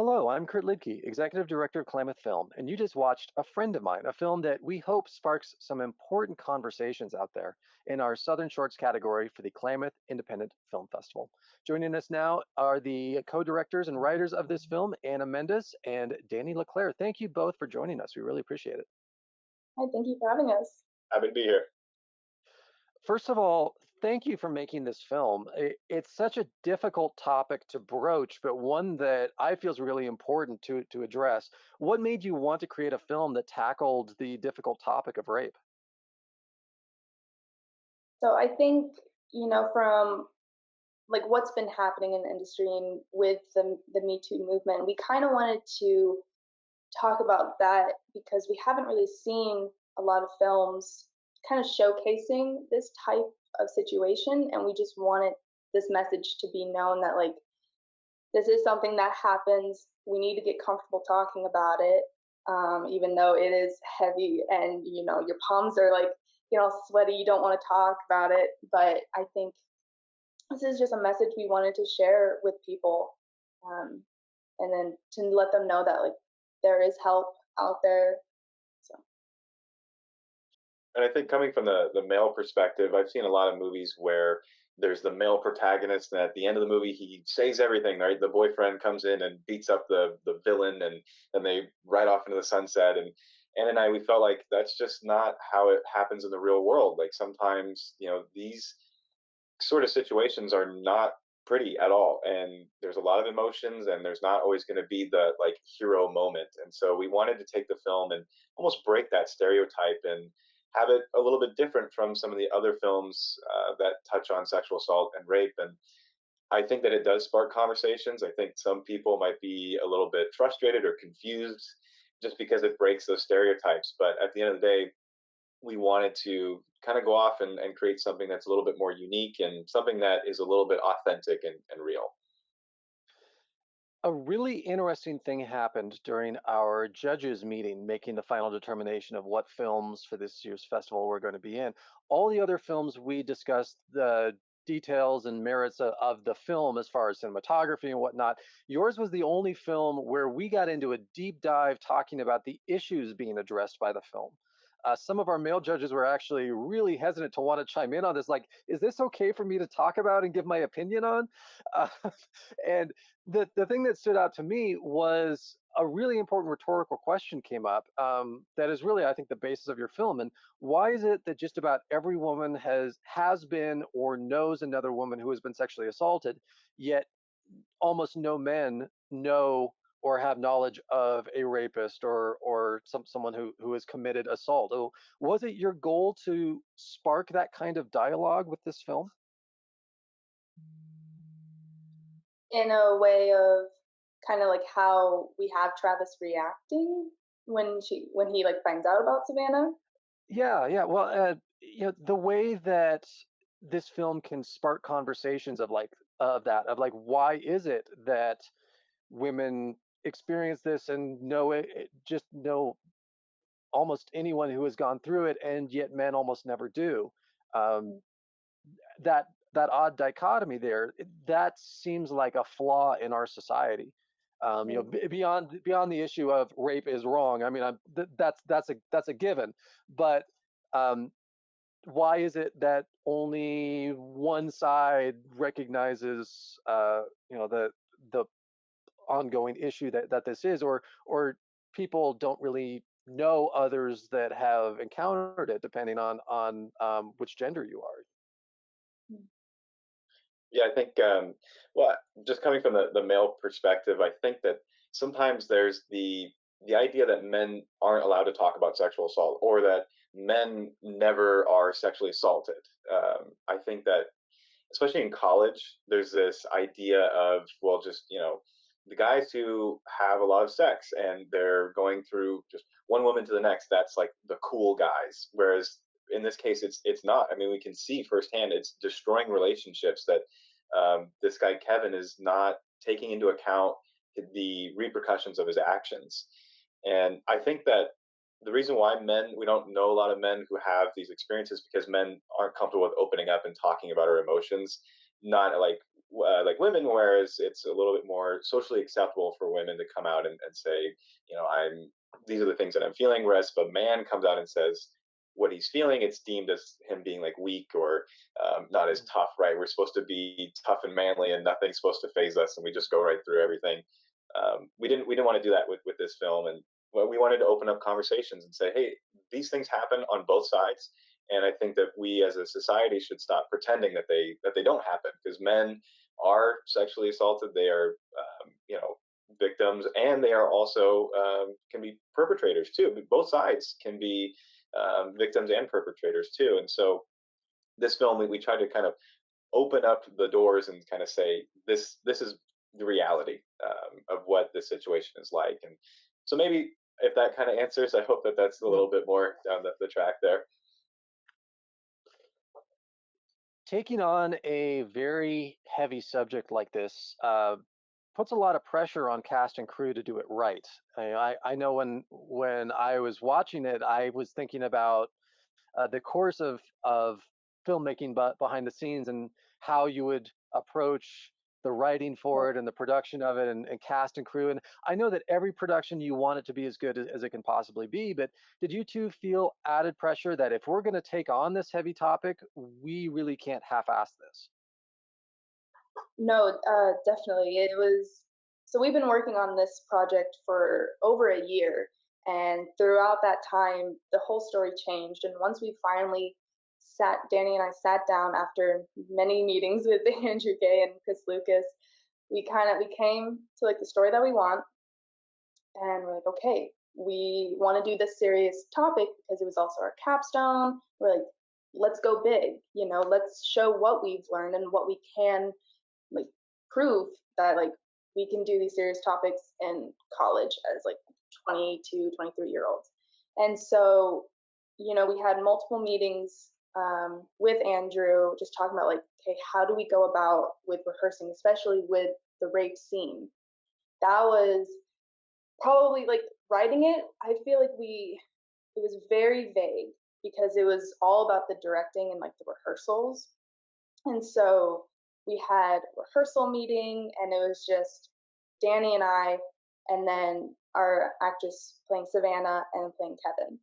Hello, I'm Kurt Lidke, Executive Director of Klamath Film, and you just watched A Friend of Mine, a film that we hope sparks some important conversations out there in our Southern Shorts category for the Klamath Independent Film Festival. Joining us now are the co-directors and writers of this film, Anna Mendes and Danny LeClaire. Thank you both for joining us. We really appreciate it. Hi, thank you for having us. Happy to be here. First of all, thank you for making this film. It's such a difficult topic to broach, but one that I feel is really important to address. What made you want to create a film that tackled the difficult topic of rape? So I think, from like what's been happening in the industry and with the Me Too movement, we kind of wanted to talk about that because we haven't really seen a lot of films kind of showcasing this type of situation, and we just wanted this message to be known that like this is something that happens. We need to get comfortable talking about it, even though it is heavy and your palms are like sweaty. You don't want to talk about it, but I think this is just a message we wanted to share with people, um, and then to let them know that like there is help out there. So And I think coming from the male perspective, I've seen a lot of movies where there's the male protagonist, and at the end of the movie, he says everything, right? The boyfriend comes in and beats up the villain, and they ride off into the sunset. And Ann and I, we felt like that's just not how it happens in the real world. Like sometimes, these sort of situations are not pretty at all, and there's a lot of emotions, and there's not always going to be the like hero moment. And so we wanted to take the film and almost break that stereotype and have it a little bit different from some of the other films that touch on sexual assault and rape. And I think that it does spark conversations. I think some people might be a little bit frustrated or confused just because it breaks those stereotypes, but at the end of the day, we wanted to kind of go off and create something that's a little bit more unique and something that is a little bit authentic and real. A really interesting thing happened during our judges meeting, making the final determination of what films for this year's festival we're going to be in. All the other films we discussed the details and merits of the film as far as cinematography and whatnot. Yours was the only film where we got into a deep dive talking about the issues being addressed by the film. Some of our male judges were actually really hesitant to want to chime in on this. Like, is this okay for me to talk about and give my opinion on? Uh, and the thing that stood out to me was a really important rhetorical question came up that is really, I think, the basis of your film. And why is it that just about every woman has been or knows another woman who has been sexually assaulted, yet almost no men know or have knowledge of a rapist or someone who has committed assault? Oh, was it your goal to spark that kind of dialogue with this film? in a way of kind of like how we have Travis reacting when he like finds out about Savannah. Yeah, yeah. Well, the way that this film can spark conversations of like why is it that women experience this and know just know almost anyone who has gone through it, and yet men almost never do. Um, that odd dichotomy there, that seems like a flaw in our society. Beyond the issue of rape is wrong. I mean, that's a given, but um, why is it that only one side recognizes the ongoing issue that this is, or people don't really know others that have encountered it, depending on which gender you are. Yeah, I think, well, just coming from the male perspective, I think that sometimes there's the idea that men aren't allowed to talk about sexual assault or that men never are sexually assaulted. I think that especially in college, there's this idea of, well, just, the guys who have a lot of sex and they're going through just one woman to the next, that's like the cool guys. Whereas in this case, it's not. I mean, we can see firsthand it's destroying relationships that this guy, Kevin, is not taking into account the repercussions of his actions. And I think that the reason why we don't know a lot of men who have these experiences because men aren't comfortable with opening up and talking about our emotions. Not like like women, whereas it's a little bit more socially acceptable for women to come out and say, I'm these are the things that I'm feeling. Whereas if a man comes out and says what he's feeling, it's deemed as him being like weak or not as tough, right? We're supposed to be tough and manly, and nothing's supposed to phase us, and we just go right through everything. We didn't want to do that with this film, and well, we wanted to open up conversations and say, hey, these things happen on both sides, and I think that we as a society should stop pretending that they don't happen, because men are sexually assaulted. They are, victims, and they are also can be perpetrators too. But both sides can be victims and perpetrators too. And so this film, we tried to kind of open up the doors and kind of say this is the reality of what this situation is like. And so maybe if that kind of answers, I hope that that's a Yeah. little bit more down the track there. Taking on a very heavy subject like this puts a lot of pressure on cast and crew to do it right. I know when I was watching it, I was thinking about the course of filmmaking, but behind the scenes, and how you would approach the writing for it and the production of it, and cast and crew. And I know that every production you want it to be as good as it can possibly be, but did you two feel added pressure that if we're going to take on this heavy topic, we really can't half-ass this? No, definitely. It was, so we've been working on this project for over a year, and throughout that time, the whole story changed. And once we finally Danny and I sat down after many meetings with Andrew Gay and Chris Lucas, we came to like the story that we want, and we're like, okay, we want to do this serious topic because it was also our capstone. We're like, let's go big, let's show what we've learned and what we can like prove that like we can do these serious topics in college as like 22, 23-year-olds. And so, we had multiple meetings with Andrew, just talking about like, okay, how do we go about with rehearsing, especially with the rape scene? That was probably like writing it. I feel like it was very vague because it was all about the directing and like the rehearsals. And so we had a rehearsal meeting, and it was just Danny and I, and then our actress playing Savannah and playing Kevin.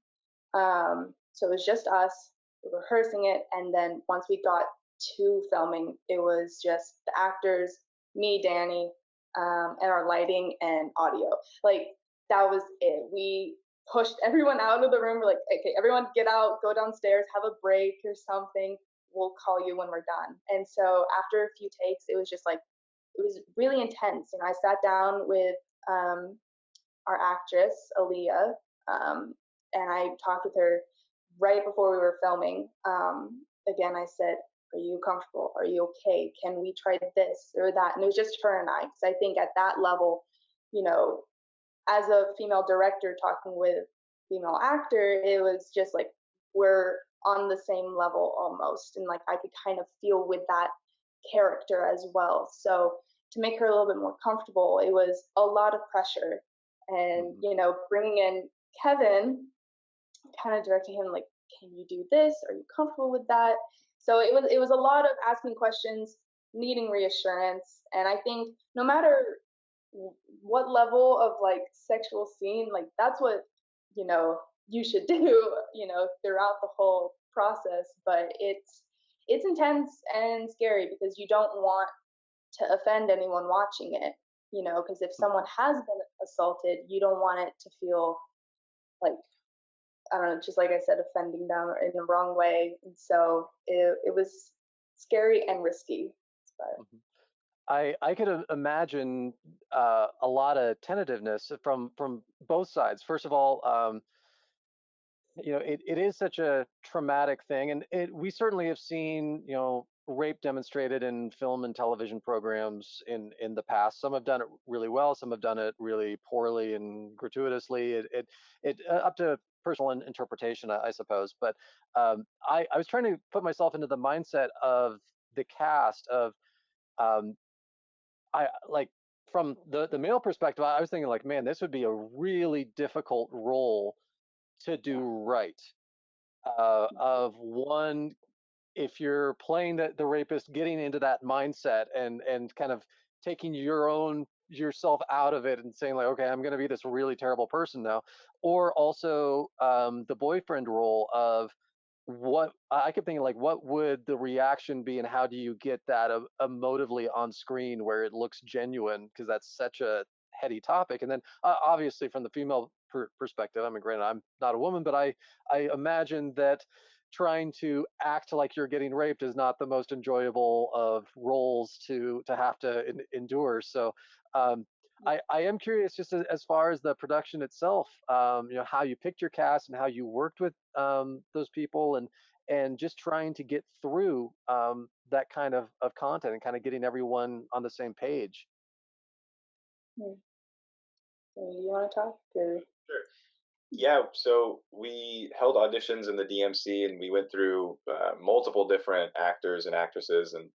So it was just us rehearsing it, and then once we got to filming, it was just the actors, me, Danny, and our lighting and audio. Like that was it. We pushed everyone out of the room. We're like, okay, everyone get out, go downstairs, have a break or something. We'll call you when we're done. And so after a few takes, it was just like, it was really intense. I sat down with our actress, Aaliyah, and I talked with her right before we were filming. Again, I said, are you comfortable? Are you okay? Can we try this or that? And it was just her and I, because I think at that level, as a female director talking with female actor, it was just like we're on the same level almost, and like I could kind of feel with that character as well. So to make her a little bit more comfortable, it was a lot of pressure. And bringing in Kevin, kind of directing him like, can you do this? Are you comfortable with that? So it was a lot of asking questions, needing reassurance. And I think no matter what level of like sexual scene, like that's what you should do throughout the whole process. But it's intense and scary because you don't want to offend anyone watching it, because if someone has been assaulted, you don't want it to feel like, I don't know, just like I said, offending them in the wrong way. And so it was scary and risky. But I could imagine a lot of tentativeness from both sides. First of all, it is such a traumatic thing, and we certainly have seen rape demonstrated in film and television programs in the past. Some have done it really well, some have done it really poorly and gratuitously. It up to personal interpretation, I suppose. But I was trying to put myself into the mindset of the cast of um, I like from the male perspective. I was thinking like, man, this would be a really difficult role to do right. Of one, if you're playing the rapist, getting into that mindset and kind of taking yourself out of it and saying like, okay, I'm going to be this really terrible person now, or also the boyfriend role of what I kept thinking like, what would the reaction be, and how do you get that emotively on screen where it looks genuine, because that's such a heady topic. And then obviously from the female perspective, I mean, granted, I'm not a woman, but I imagine that trying to act like you're getting raped is not the most enjoyable of roles to have to endure. So um, I am curious, just as far as the production itself, how you picked your cast and how you worked with those people, and just trying to get through that kind of content and kind of getting everyone on the same page. Hmm. So you want to talk? Or? Sure. Yeah, so we held auditions in the DMC, and we went through multiple different actors and actresses. And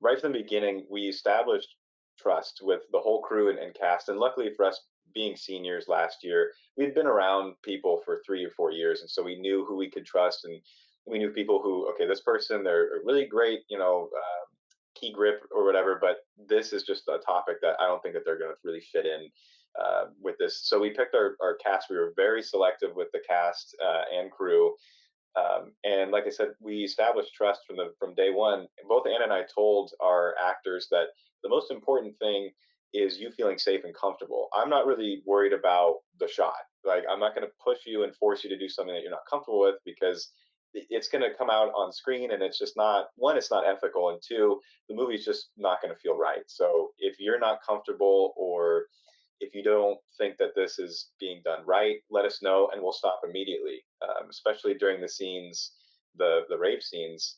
right from the beginning, we established trust with the whole crew and cast. And luckily for us, being seniors last year, we'd been around people for 3 or 4 years, and so we knew who we could trust, and we knew people who, okay, this person, they're really great, key grip or whatever, but this is just a topic that I don't think that they're going to really fit in with this. So we picked our cast. We were very selective with the cast and crew, and like I said, we established trust from day one. Both Anna and I told our actors that the most important thing is you feeling safe and comfortable. I'm not really worried about the shot. Like, I'm not going to push you and force you to do something that you're not comfortable with, because it's going to come out on screen, and it's just not, one, it's not ethical, and two, the movie's just not going to feel right. So if you're not comfortable, or if you don't think that this is being done right, let us know and we'll stop immediately. Especially during the scenes, the rape scenes.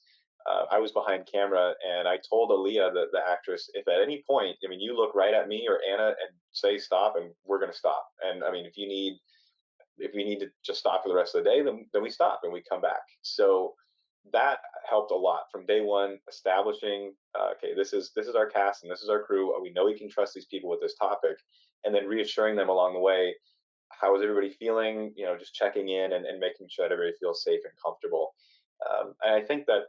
I was behind camera, and I told Aaliyah, the actress, if at any point, I mean, you look right at me or Anna and say stop, and we're going to stop. And I mean, if we need to just stop for the rest of the day, then we stop and we come back. So that helped a lot from day one, establishing, okay, this is our cast and this is our crew. We know we can trust these people with this topic, and then reassuring them along the way. How is everybody feeling? Just checking in and making sure that everybody feels safe and comfortable. And I think that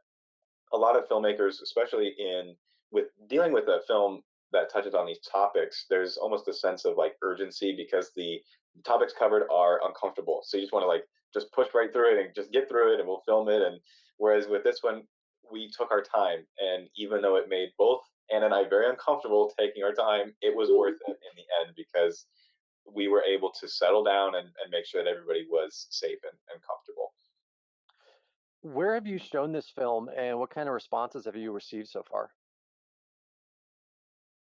a lot of filmmakers, especially in with dealing with a film that touches on these topics, there's almost a sense of like urgency, because the topics covered are uncomfortable. So you just want to like just push right through it and just get through it, and we'll film it. And whereas with this one, we took our time, and even though it made both Anna and I very uncomfortable taking our time, it was worth it in the end, because we were able to settle down and make sure that everybody was safe and comfortable. Where have you shown this film, and what kind of responses have you received so far?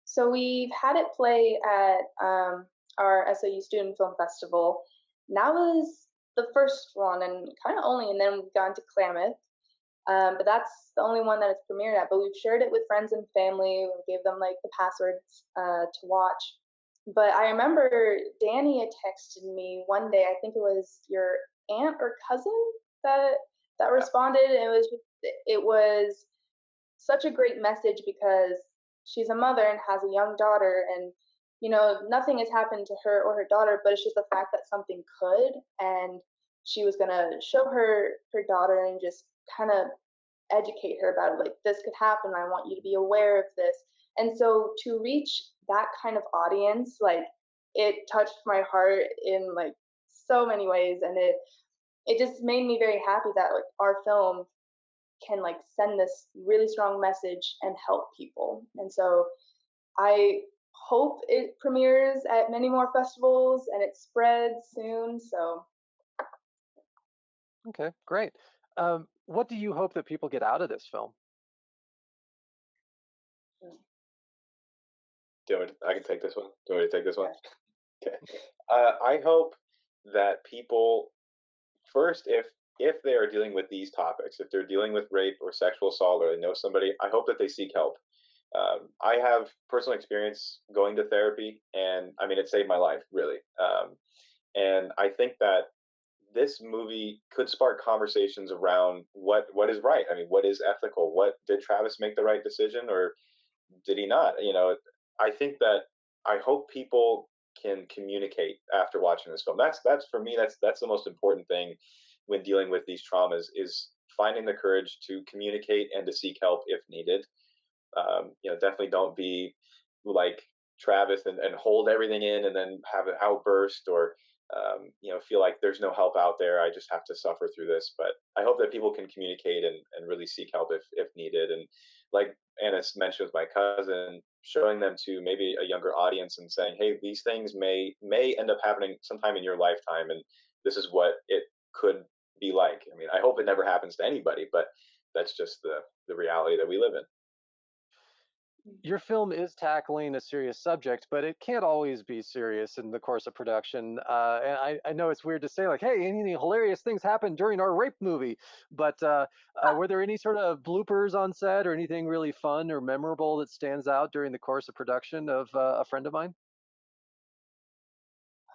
So we've had it play at our SOU Student Film Festival. And that was the first one, and kind of only, and then we've gone to Klamath. But that's the only one that it's premiered at. But we've shared it with friends and family. We gave them like the passwords to watch. But I remember Danny had texted me one day. I think it was your aunt or cousin that Yeah. responded. And it was such a great message, because she's a mother and has a young daughter, and nothing has happened to her or her daughter, but it's just the fact that something could, and she was going to show her daughter and just kind of educate her about it, like, this could happen, I want you to be aware of this. And so to reach that kind of audience, like, it touched my heart in like so many ways, and it just made me very happy that like our film can like send this really strong message and help people. And so I hope it premieres at many more festivals and it spreads soon. So Okay, great. What do you hope that people get out of this film? I can take this one. Do you want me to take this one? Okay. I hope that people, first, if they are dealing with these topics, if they're dealing with rape or sexual assault, or they know somebody, I hope that they seek help. I have personal experience going to therapy, and I mean, it saved my life, really. And I think that this movie could spark conversations around what is right. I mean, what is ethical? What did Travis make the right decision, or did he not? I think that I hope people can communicate after watching this film. That's for me. That's the most important thing when dealing with these traumas, is finding the courage to communicate and to seek help if needed. Definitely don't be like Travis and hold everything in and then have an outburst or feel like there's no help out there. I just have to suffer through this. But I hope that people can communicate and really seek help if needed. And like Anna mentioned with my cousin, showing them to maybe a younger audience and saying, hey, these things may end up happening sometime in your lifetime, and this is what it could be like. I mean, I hope it never happens to anybody, but that's just the reality that we live in. Your film is tackling a serious subject, but it can't always be serious in the course of production. And I know it's weird to say, like, hey, any hilarious things happened during our rape movie, but were there any sort of bloopers on set or anything really fun or memorable that stands out during the course of production of A Friend of Mine?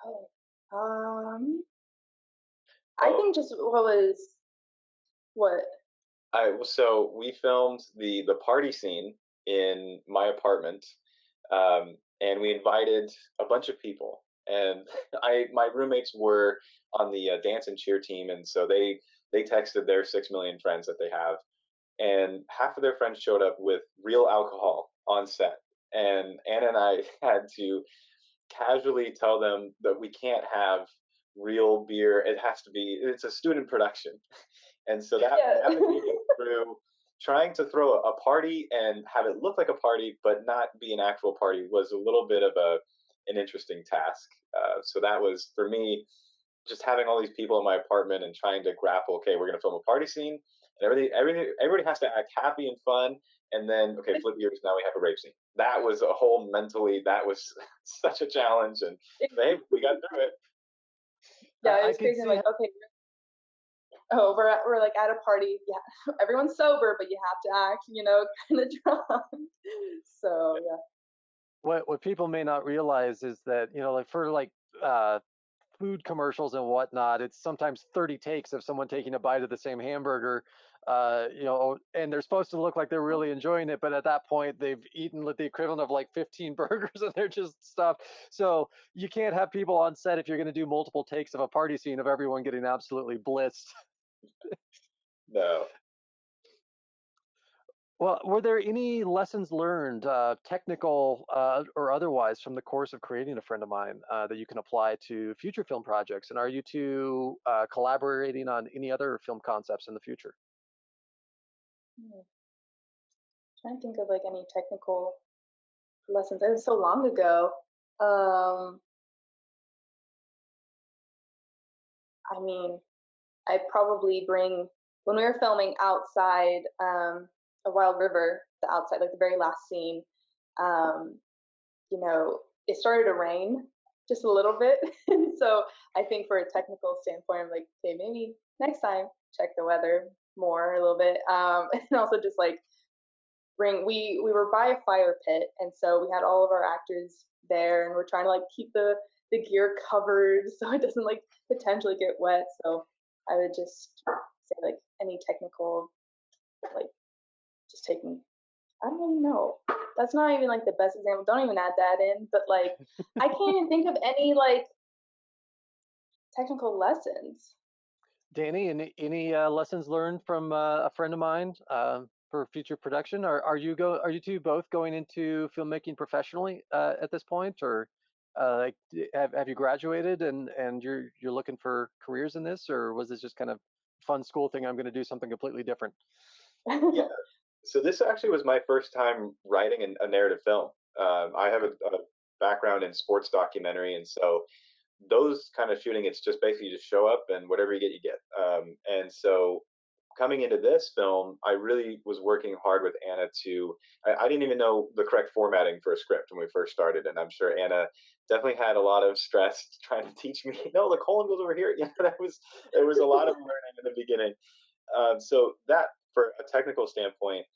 Oh, um, I Oh, think just what was what? so we filmed the party scene in my apartment, and we invited a bunch of people. And my roommates were on the dance and cheer team, and so they texted their 6 million friends that they have, and half of their friends showed up with real alcohol on set. And Anna and I had to casually tell them that we can't have real beer. It's a student production. And so that Yeah. navigating through trying to throw a party and have it look like a party but not be an actual party was a little bit of an interesting task. So that was for me just having all these people in my apartment and trying to grapple. Okay, we're going to film a party scene, and everybody has to act happy and fun. And then, okay, flip gears. Now we have a rape scene. That was a whole mentally. That was such a challenge, and hey, we got through it. Yeah, it I was could crazy. I'm see like, okay, oh, we're like at a party. Yeah, everyone's sober, but you have to act, kind of drunk. So yeah. what people may not realize is that, like for like uh, food commercials and whatnot, it's sometimes 30 takes of someone taking a bite of the same hamburger, and they're supposed to look like they're really enjoying it, but at that point they've eaten the equivalent of like 15 burgers and they're just stuffed. So you can't have people on set if you're going to do multiple takes of a party scene of everyone getting absolutely blitzed. No. Well, were there any lessons learned, technical or otherwise, from the course of creating A Friend of Mine that you can apply to future film projects? And are you two collaborating on any other film concepts in the future? Hmm. Trying to think of like any technical lessons. It was so long ago. Um, I mean, I'd probably bring when we were filming outside a Wild River, the outside, like the very last scene. Um, it started to rain just a little bit, and so I think for a technical standpoint, I'm like, okay, maybe next time check the weather more a little bit, and also just like bring. We were by a fire pit, and so we had all of our actors there, and we're trying to like keep the gear covered so it doesn't like potentially get wet. So I would just say like any technical, like just taking. I don't even know. That's not even like the best example. Don't even add that in. But like, I can't even think of any like technical lessons. Danny, any lessons learned from A Friend of Mine for future production? Are you two both going into filmmaking professionally at this point, or like have you graduated and you're looking for careers in this, or was this just kind of fun school thing? I'm going to do something completely different. Yeah. So this actually was my first time writing a narrative film. I have a background in sports documentary, and so those kind of shooting, it's just basically just show up and whatever you get, you get. And so coming into this film, I really was working hard with Anna to. I didn't even know the correct formatting for a script when we first started, and I'm sure Anna definitely had a lot of stress trying to teach me. No, the colon goes over here. That was there was a lot of learning in the beginning. So that, for a technical standpoint,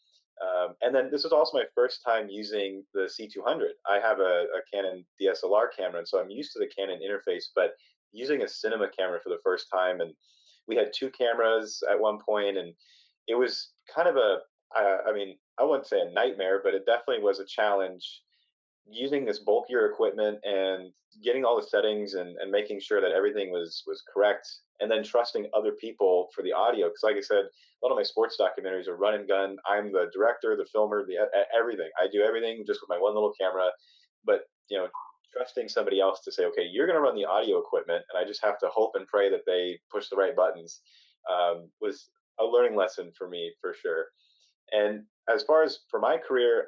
and then this was also my first time using the C200. I have a Canon DSLR camera, and so I'm used to the Canon interface, but using a cinema camera for the first time, and we had two cameras at one point, and it was kind of I mean, I wouldn't say a nightmare, but it definitely was a challenge using this bulkier equipment and getting all the settings and making sure that everything was correct. and then trusting other people for the audio. Because, like I said, a lot of my sports documentaries are run and gun. I'm the director, the filmer, the everything. I do everything just with my one little camera. But trusting somebody else to say, okay, you're going to run the audio equipment, and I just have to hope and pray that they push the right buttons, was a learning lesson for me for sure. And as far as for my career,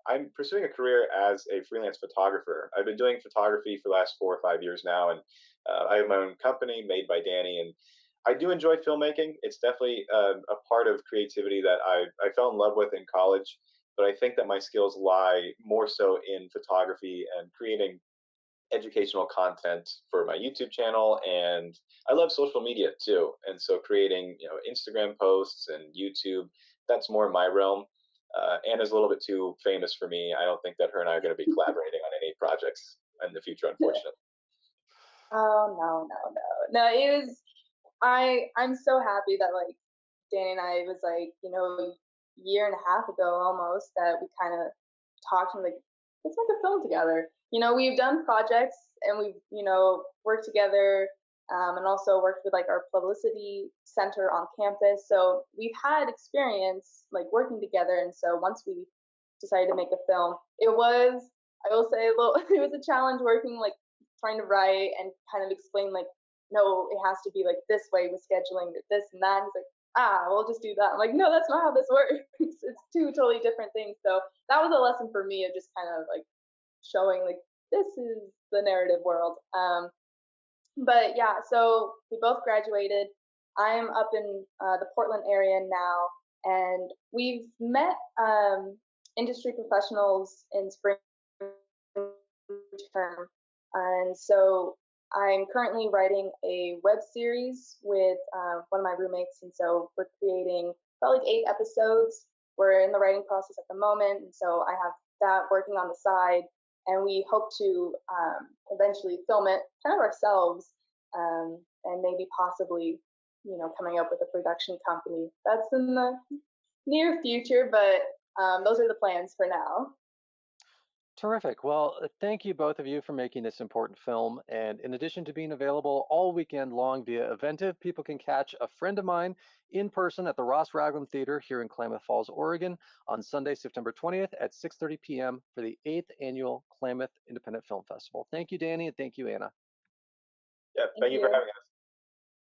I'm pursuing a career as a freelance photographer. I've been doing photography for the last 4 or 5 years now, and I have my own company made by Danny. And I do enjoy filmmaking. It's definitely a part of creativity that I fell in love with in college. But I think that my skills lie more so in photography and creating educational content for my YouTube channel, and I love social media too. And so creating, Instagram posts and YouTube, that's more my realm. Anna's a little bit too famous for me. I don't think that her and I are going to be collaborating on any projects in the future, unfortunately. Oh no, no, no, no! It was I'm so happy that like Danny and I, it was like a year and a half ago almost that we kind of talked and like let's make a film together. We've done projects and we've worked together, and also worked with like our publicity center on campus. So we've had experience like working together. And so once we decided to make a film, it was, I will say, a little it was a challenge working like trying to write and kind of explain like no, it has to be like this way with scheduling this and that. And he's like, we'll just do that. I'm like, no, that's not how this works. It's two totally different things. So that was a lesson for me of just kind of like showing like this is the narrative world. But yeah, so we both graduated. I'm up in the Portland area now, and we've met industry professionals in spring term. And so I'm currently writing a web series with one of my roommates, and so we're creating about like 8 episodes. We're in the writing process at the moment, and so I have that working on the side, and we hope to eventually film it kind of ourselves, and maybe possibly, coming up with a production company. That's in the near future, but those are the plans for now. Terrific. Well, thank you both of you for making this important film. And in addition to being available all weekend long via Eventive, people can catch a friend of mine in person at the Ross Ragland Theater here in Klamath Falls, Oregon on Sunday, September 20th at 6:30 p.m. for the 8th Annual Klamath Independent Film Festival. Thank you, Danny, and thank you, Anna. Yeah, Thank thank you for you. having us.